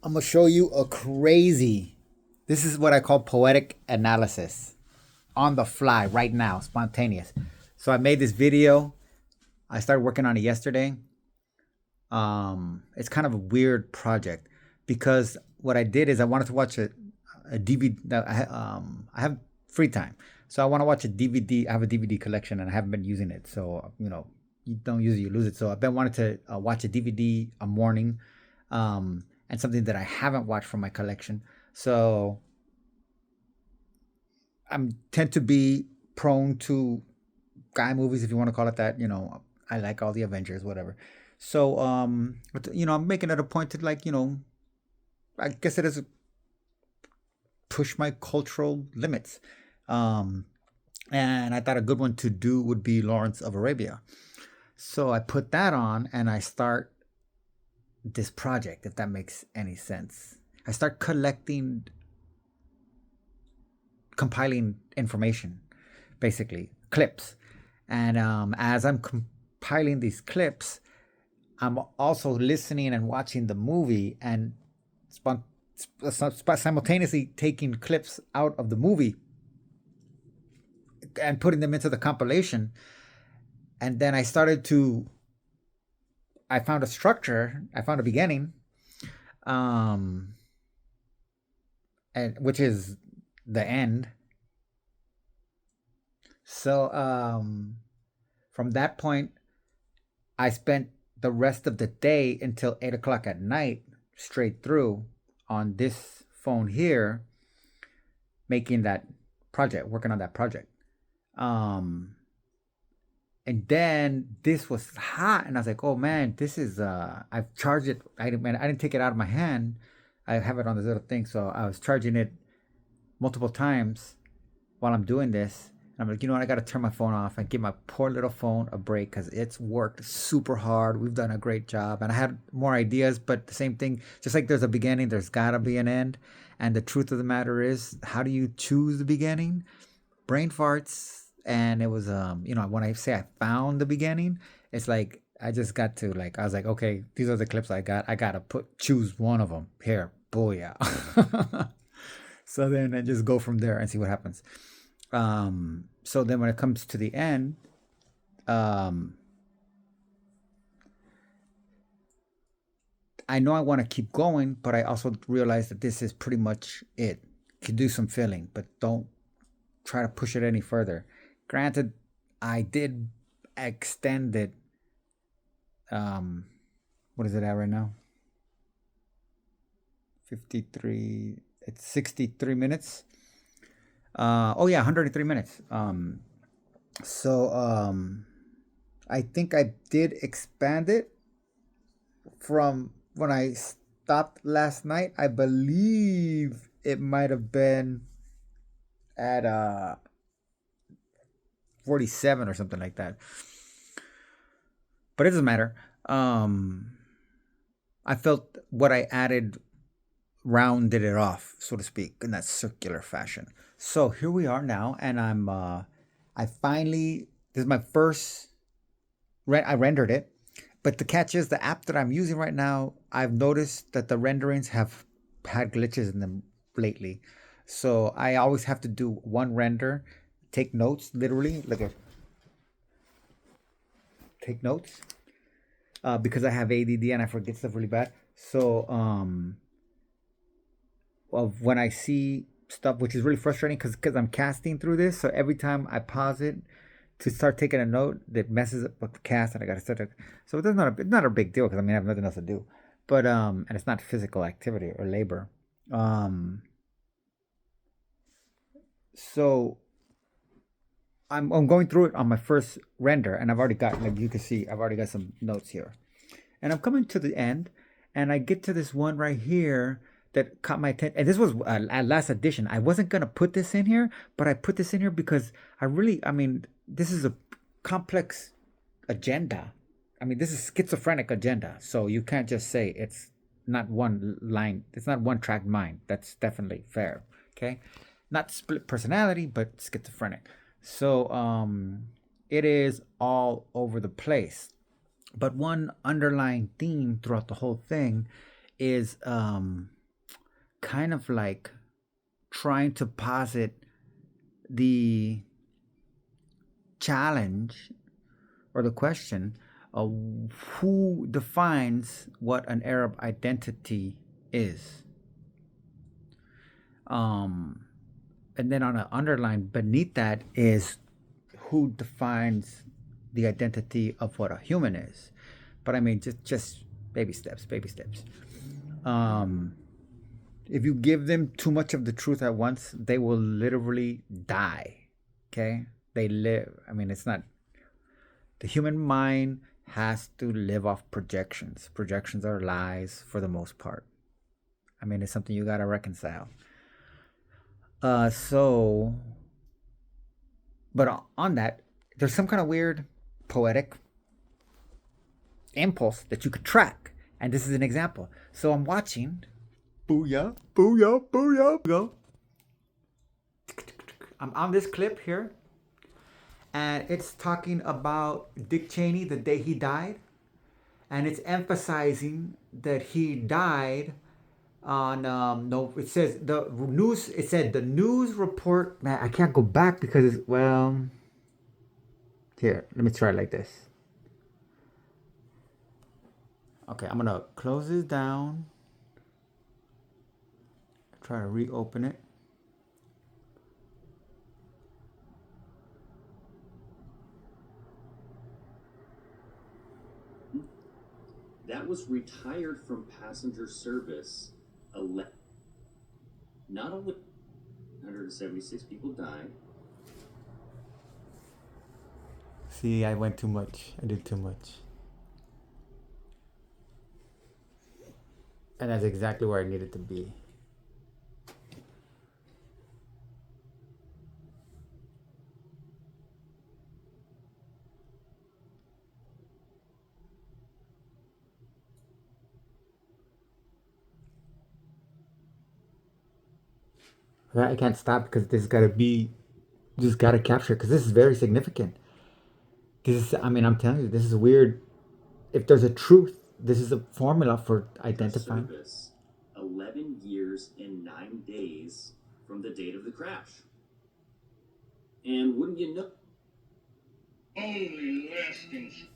I'm gonna show you a crazy. This is what I call poetic analysis on the fly right now, spontaneous. So I made this video. I started working on it yesterday. It's kind of a weird project because what I did is I wanted to watch a DVD. I have free time, so I want to watch a DVD. I have a DVD collection and I haven't been using it. So you don't use it, you lose it. So I've been wanting to watch a DVD a morning, and something that I haven't watched from my collection. So I tend to be prone to guy movies, if you want to call it that. I like all the Avengers, whatever. So I'm making it a point to, like, I guess it is push my cultural limits. Um, and I thought a good one to do would be Lawrence of Arabia. So I put that on and I start this project, if that makes any sense. I start compiling information, basically clips. And as I'm compiling these clips, I'm also listening and watching the movie and simultaneously taking clips out of the movie and putting them into the compilation. And then I found a structure, I found a beginning, um, and which is the end. So from that point, I spent the rest of the day until 8 o'clock at night, straight through, on this phone here, making that project, working on that project. Um, and then this was hot, and I was like, "Oh man, this is." I've charged it. I didn't take it out of my hand. I have it on this little thing, so I was charging it multiple times while I'm doing this. And I'm like, you know what? I got to turn my phone off and give my poor little phone a break because it's worked super hard. We've done a great job. And I had more ideas, but the same thing, just like there's a beginning, there's got to be an end. And the truth of the matter is, how do you choose the beginning? Brain farts. And it was, when I say I found the beginning, it's like, I just got to, like, I was like, okay, these are the clips I got. I got to choose one of them. Here, booyah. So then I just go from there and see what happens. So then when it comes to the end, um, I know I want to keep going, but I also realize that this is pretty much it. Could do some filling, but don't try to push it any further. Granted, I did extend it. Um, what is it at right now? 53. It's 63 minutes. Oh yeah, 103 minutes. So I think I did expand it from when I stopped last night. I believe it might have been at 47 or something like that. But it doesn't matter. Um, I felt what I added rounded it off, so to speak, in that circular fashion. So here we are now, and I finally, this is my first, I rendered it. But the catch is the app that I'm using right now, I've noticed that the renderings have had glitches in them lately. So I always have to do one render, take notes, literally, take notes, because I have ADD and I forget stuff really bad. So of when I see stuff, which is really frustrating because I'm casting through this. So every time I pause it to start taking a note, that messes up the cast, and I got to start. So it's not a big deal because I mean I have nothing else to do, but and it's not physical activity or labor. Um, so I'm going through it on my first render, and I've already got, like you can see, I've already got some notes here. And I'm coming to the end, and I get to this one right here that caught my attention. And this was a last edition. I wasn't gonna put this in here, but I put this in here because I mean, this is a complex agenda. I mean, this is schizophrenic agenda. So you can't just say it's not one line. It's not one track mind. That's definitely fair. Okay, not split personality, but schizophrenic. So it is all over the place. But one underlying theme throughout the whole thing is kind of like trying to posit the challenge or the question of who defines what an Arab identity is. Um, and then on an underline beneath that is who defines the identity of what a human is. But I mean, just baby steps, baby steps. Um, if you give them too much of the truth at once, they will literally die. Okay, they live. I mean, it's not the human mind has to live off projections. Projections are lies for the most part. I mean, it's something you gotta reconcile. So, but on that, there's some kind of weird poetic impulse that you could track. And this is an example. So I'm watching. Booyah, booyah, booyah. Go. I'm on this clip here. And it's talking about Dick Cheney the day he died. And it's emphasizing that he died on no, it says the news, it said the news report. Man, I can't go back because it's, well, here, let me try it like this. Okay, I'm gonna close this down, try to reopen it. That was retired from passenger service. Not only 176 people died. See, I went too much. I did too much. And that's exactly where I needed to be. I can't stop because this gotta be, just gotta capture because this is very significant. This is, I mean, I'm telling you, this is weird. If there's a truth, this is a formula for identifying. Service, 11 years and 9 days from the date of the crash. And wouldn't you know? Only lastings.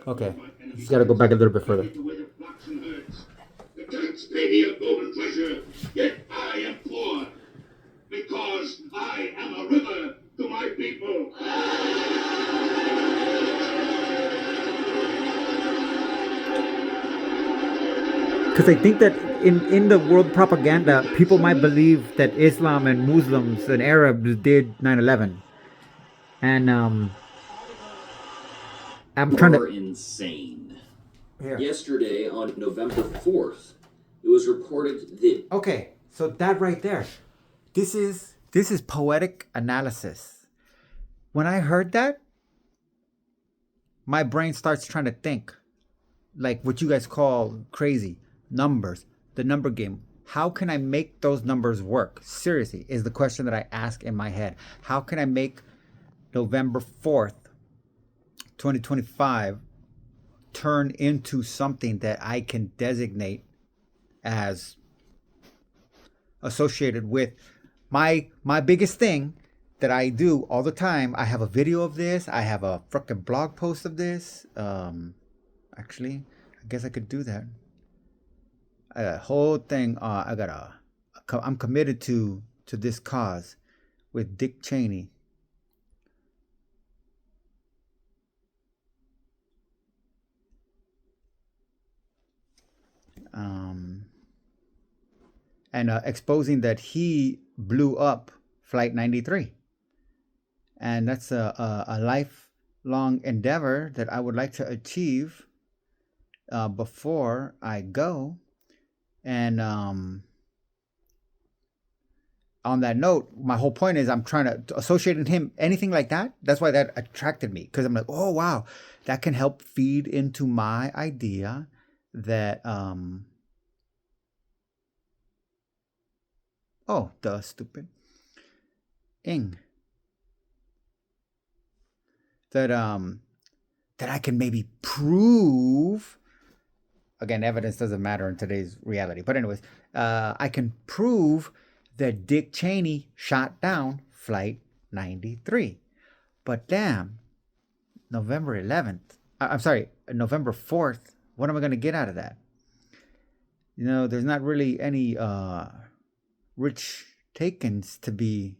Okay, just gotta go back a little bit further. The tanks pay me a golden pleasure, yet I am poor, because I am a river to my people. Because I think that in the world propaganda, people might believe that Islam and Muslims and Arabs did 9/11, and I'm trying to. Insane. Here. Yesterday, on November 4th, it was reported that. Okay, so that right there, this is poetic analysis. When I heard that, my brain starts trying to think, like what you guys call crazy numbers, the number game. How can I make those numbers work? Seriously, is the question that I ask in my head. How can I make November 4th, 2025 turn into something that I can designate as associated with my biggest thing that I do all the time? I have a video of this. I have a freaking blog post of this. Actually, I guess I could do that. A whole thing. I'm committed to this cause with Dick Cheney. And exposing that he blew up Flight 93. And that's a lifelong endeavor that I would like to achieve before I go. And on that note, my whole point is I'm trying to associate him, anything like that. That's why that attracted me, because I'm like, oh, wow, that can help feed into my idea that, oh, duh, stupid. That I can maybe prove again, evidence doesn't matter in today's reality. But anyways, I can prove that Dick Cheney shot down Flight 93. But damn, November 11th. I'm sorry, November 4th. What am I going to get out of that? There's not really any rich takings to be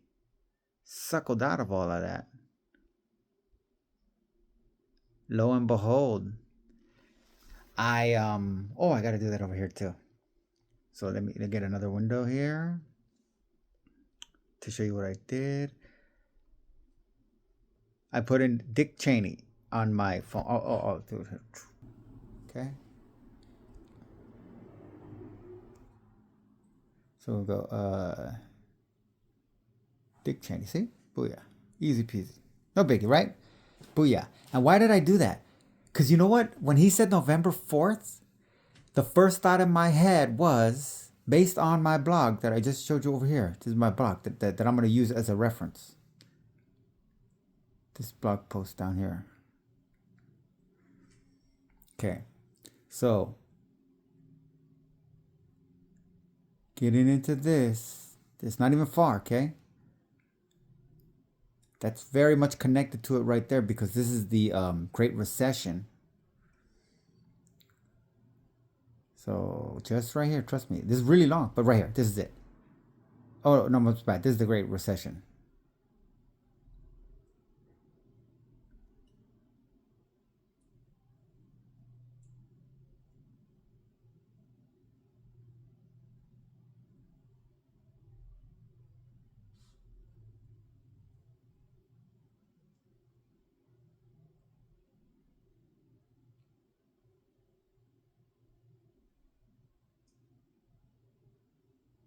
suckled out of all of that. Lo and behold, I gotta do that over here too. So let me get another window here to show you what I did. I put in Dick Cheney on my phone. Dude. Okay. So we'll go Dick Cheney. See? Booyah. Easy peasy. No biggie, right? Booyah. And why did I do that? Because you know what? When he said November 4th, the first thought in my head was based on my blog that I just showed you over here. This is my blog that I'm going to use as a reference. This blog post down here. Okay. So, getting into this. It's not even far, okay? That's very much connected to it right there because this is the Great Recession. So just right here, trust me. This is really long, but right here, this is it. Oh, no, it's bad. This is the Great Recession.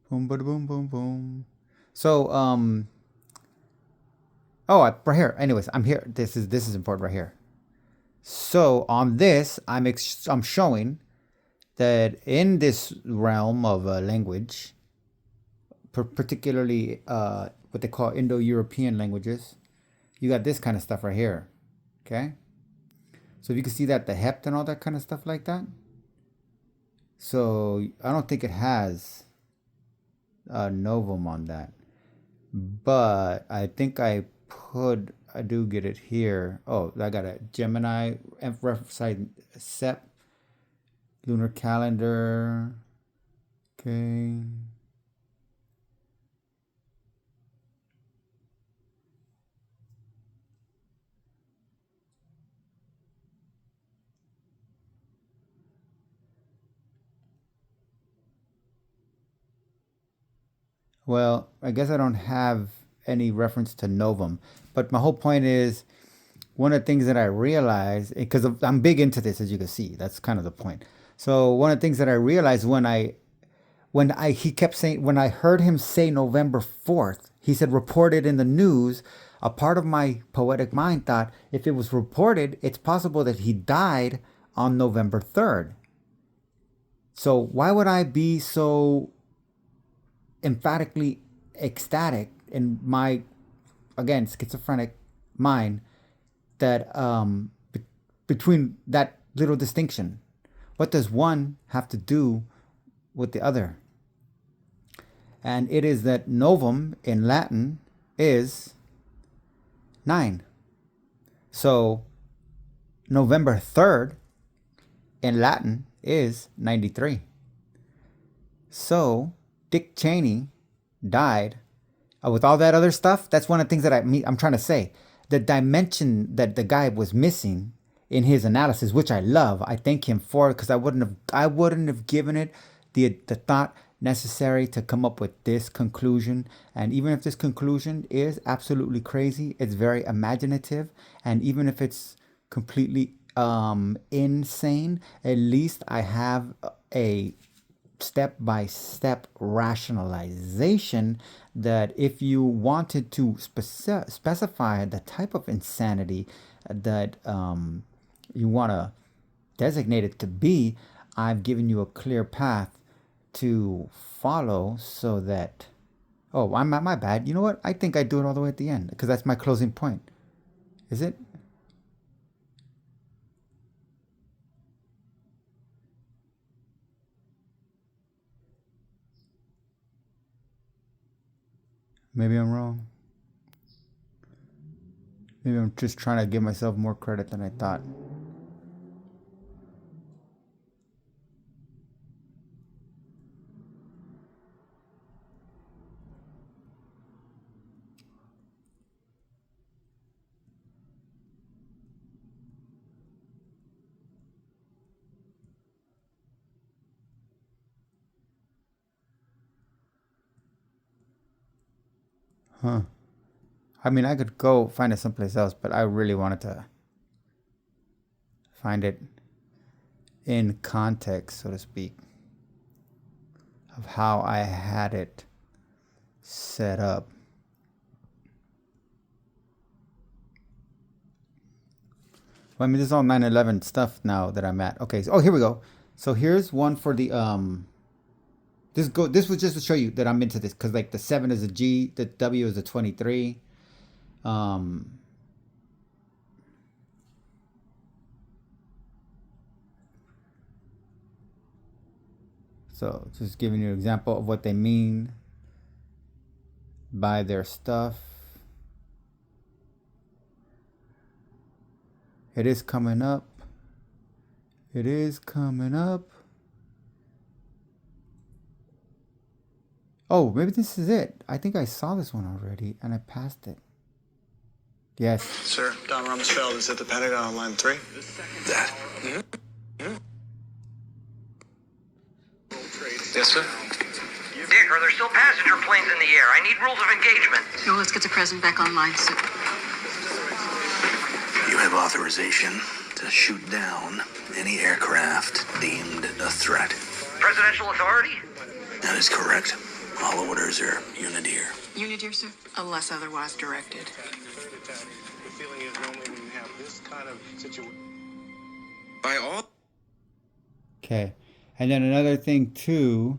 Boom, boom, boom, boom, boom. So, right here. Anyways, I'm here. This is important right here. So on this, I'm showing that in this realm of language, particularly what they call Indo-European languages, you got this kind of stuff right here. Okay. So if you can see that the hept and all that kind of stuff like that. So I don't think it has novum on that, but I think I do get it here. Oh, I got a Gemini site SEP lunar calendar. Okay. Well, I guess I don't have any reference to novum, but my whole point is one of the things that I realized, because I'm big into this, as you can see, that's kind of the point. So one of the things that I realized when I he kept saying, when I heard him say November 4th, he said reported in the news. A part of my poetic mind thought if it was reported, it's possible that he died on November 3rd. So why would I be so emphatically ecstatic in my, again, schizophrenic mind that between that little distinction? What does one have to do with the other? And it is that novum in Latin is 9. So November 3rd in Latin is 93. So Dick Cheney died with all that other stuff. That's one of the things that I'm trying to say. The dimension that the guy was missing in his analysis, which I love, I thank him for it, because I wouldn't have given it the thought necessary to come up with this conclusion. And even if this conclusion is absolutely crazy, it's very imaginative. And even if it's completely insane, at least I have a step-by-step rationalization that if you wanted to specify the type of insanity that you want to designate it to be, I've given you a clear path to follow so that, I'm my bad. You know what? I think I do it all the way at the end because that's my closing point. Is it? Maybe I'm wrong. Maybe I'm just trying to give myself more credit than I thought. Huh. I mean, I could go find it someplace else, but I really wanted to find it in context, so to speak, of how I had it set up. Well, I mean, this is all 9/11 stuff now that I'm at. Okay, so, oh, here we go. So here's one for the This was just to show you that I'm into this because like the 7 is a G, the W is a 23. So just giving you an example of what they mean by their stuff. It is coming up. It is coming up. Oh, maybe this is it. I think I saw this one already and I passed it. Yes. Sir, Don Rumsfeld is at the Pentagon on line 3. That. Yes, sir. Dick, are there still passenger planes in the air? I need rules of engagement. No, let's get the president back online soon. You have authorization to shoot down any aircraft deemed a threat. Presidential authority? That is correct. All orders are Unideer. Unideer, sir? Unless otherwise directed. The feeling is normally when you have this kind of situation. By all. Okay. And then another thing too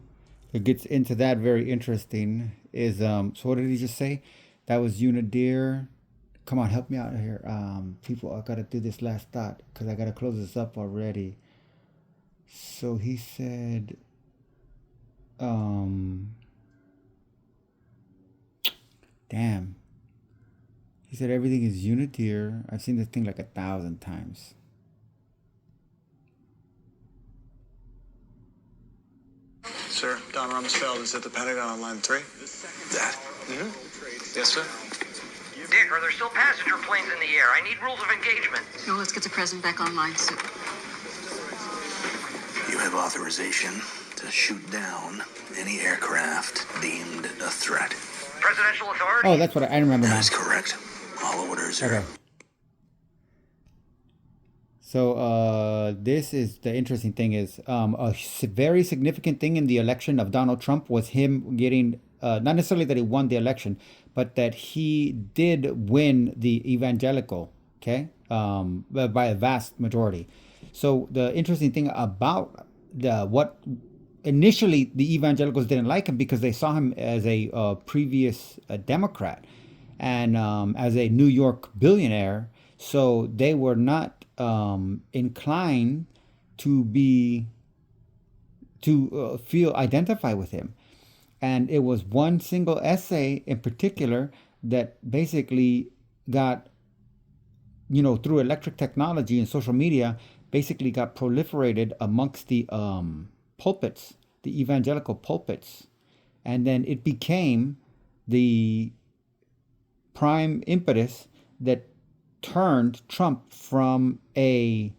that gets into that very interesting is so what did he just say? That was Unideer. Come on, help me out here. People, I gotta do this last thought because I gotta close this up already. So he said damn. He said everything is Unideer. I've seen this thing like 1,000 times. Sir, Don Rumsfeld is at the Pentagon on line 3. That. Yes, sir. Dick, are there still passenger planes in the air? I need rules of engagement. No, let's get the president back online soon. You have authorization to shoot down any aircraft deemed a threat. Presidential authority? Oh, that's what I remember now. That is correct. All orders are. Okay. So this is the interesting thing is very significant thing in the election of Donald Trump was him getting not necessarily that he won the election, but that he did win the evangelical, okay, by a vast majority. So the interesting thing about what initially the evangelicals didn't like him because they saw him as a previous Democrat and as a New York billionaire, so they were not inclined to feel identify with him. And it was one single essay in particular that basically got, through electric technology and social media, basically got proliferated amongst the pulpits, the evangelical pulpits. And then it became the prime impetus that turned Trump from a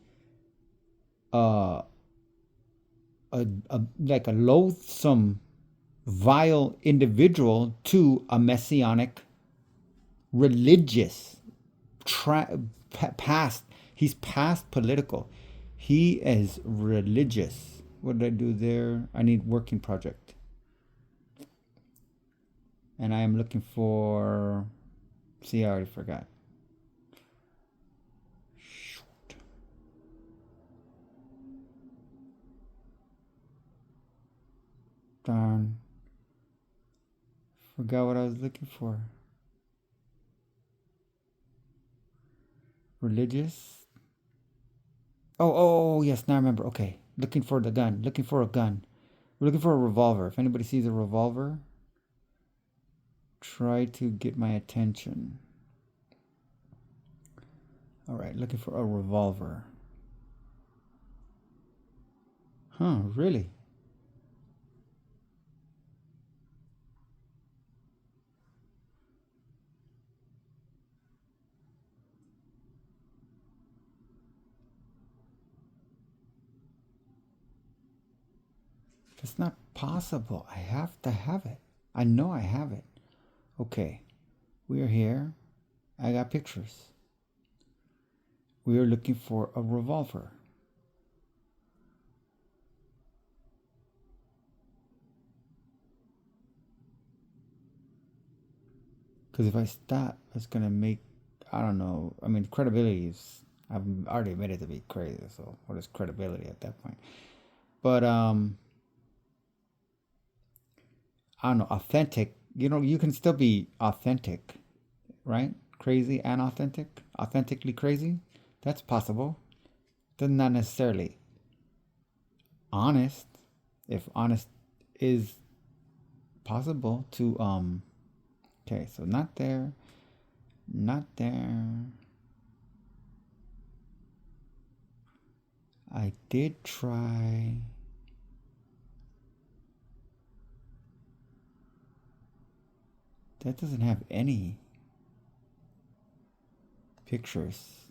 loathsome, vile individual to a messianic, religious, he's past political. He is religious. What did I do there? I need working project. And I am looking for, see, I already forgot. Darn. Forgot what I was looking for. Religious? Oh, yes, now I remember. Okay. Looking for the gun. Looking for a gun. We're looking for a revolver. If anybody sees a revolver. try to get my attention. All right, looking for a revolver. Huh, really? It's not possible. I have to have it. I know I have it. Okay, we are here. I got pictures. We are looking for a revolver. Because if I stop, it's going to make, I don't know. I mean, credibility is, I've already admitted to be crazy. So what is credibility at that point? But, I don't know, authentic. You know, you can still be authentic, right? Crazy and authentic. Authentically crazy. That's possible. Does not necessarily honest. If honest is possible to, okay, so not there. Not there. I did try. That doesn't have any pictures.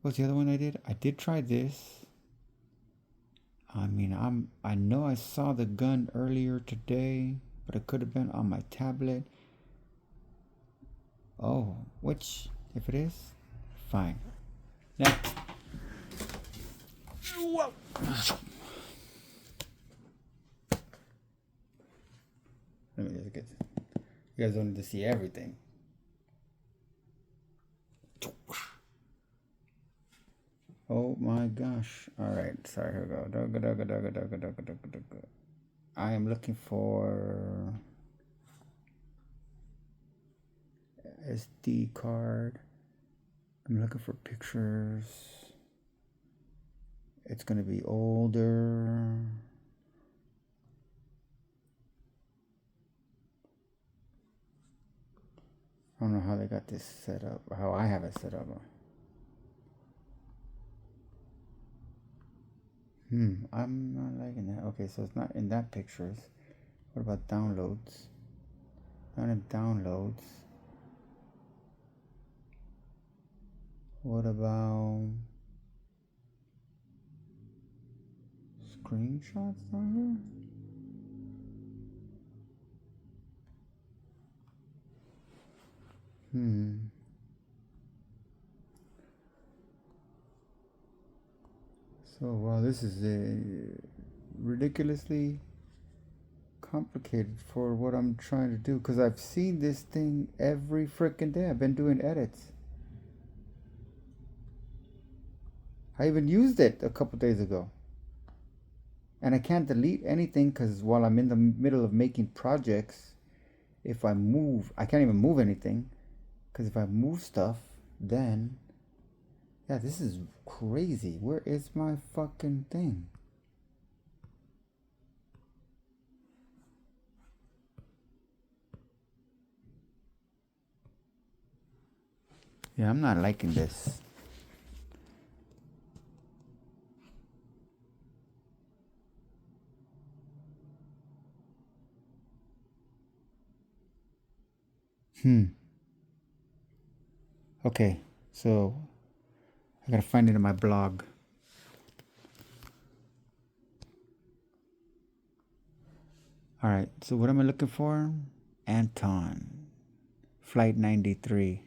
What's the other one I did? I did try this. I mean, I know I saw the gun earlier today, but it could have been on my tablet. Oh, which, if it is, fine. Next. Whoa. Let me just get this. You guys don't need to see everything. Oh my gosh. Alright, sorry, here we go. I am looking for SD card. I'm looking for pictures. It's gonna be older. I don't know how they got this set up, or how I have it set up. I'm not liking that. Okay, so it's not in that pictures. What about downloads? Not in downloads. What about screenshots down here? So, wow, this is ridiculously complicated for what I'm trying to do, because I've seen this thing every freaking day. I've been doing edits. I even used it a couple days ago. And I can't delete anything because while I'm in the middle of making projects, if I move, I can't even move anything. Because if I move stuff, then, yeah, this is crazy. Where is my fucking thing? Yeah, I'm not liking this. Okay, so I gotta find it in my blog. Alright, so what am I looking for? Anton. Flight 93.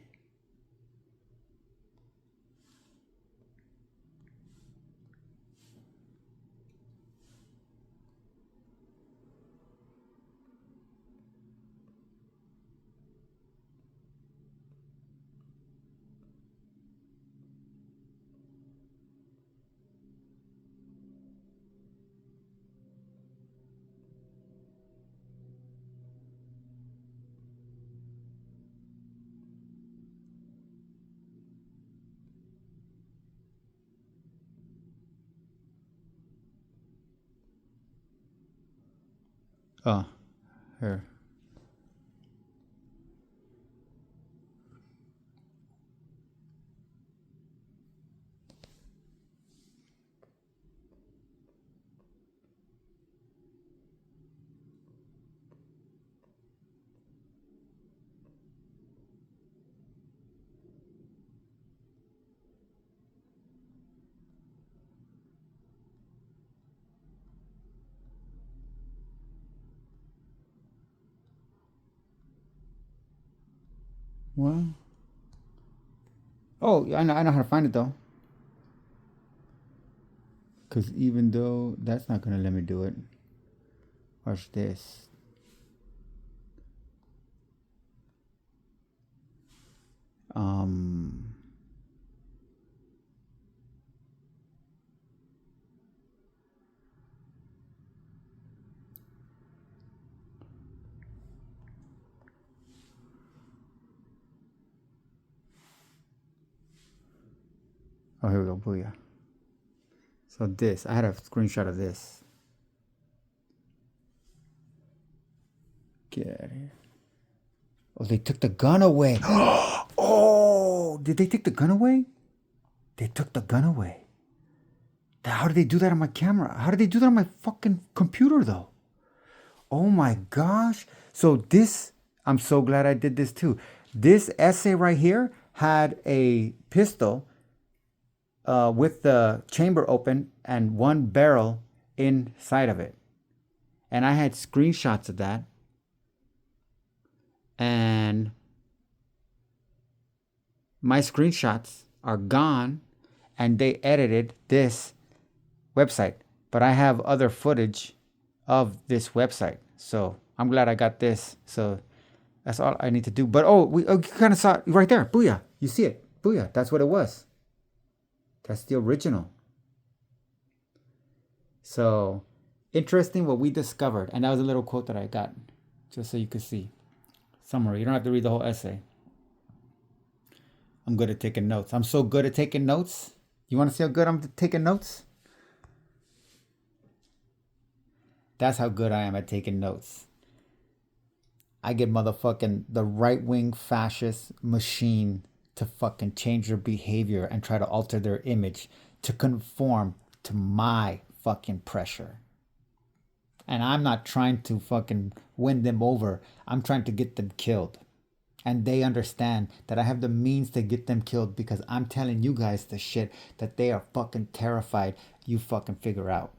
Oh, here. What? Oh, I know how to find it though. Because even though that's not going to let me do it. Watch this. Oh, here we go. Booyah. So this, I had a screenshot of this. Get out of here. Oh, they took the gun away. Oh, did they take the gun away? They took the gun away. How did they do that on my camera? How did they do that on my fucking computer, though? Oh my gosh. So this, I'm so glad I did this too. This essay right here had a pistol with the chamber open and one barrel inside of it. And I had screenshots of that. And my screenshots are gone and they edited this website. But I have other footage of this website. So I'm glad I got this. So that's all I need to do. But you kind of saw it right there. Booyah. You see it. Booyah. That's what it was. That's the original. So interesting what we discovered. And that was a little quote that I got just so you could see. Summary. You don't have to read the whole essay. I'm good at taking notes. I'm so good at taking notes. You want to see how good I'm at taking notes? That's how good I am at taking notes. I get motherfucking the right-wing fascist machine to fucking change their behavior and try to alter their image to conform to my fucking pressure. And I'm not trying to fucking win them over. I'm trying to get them killed. And they understand that I have the means to get them killed because I'm telling you guys the shit that they are fucking terrified you fucking figure out.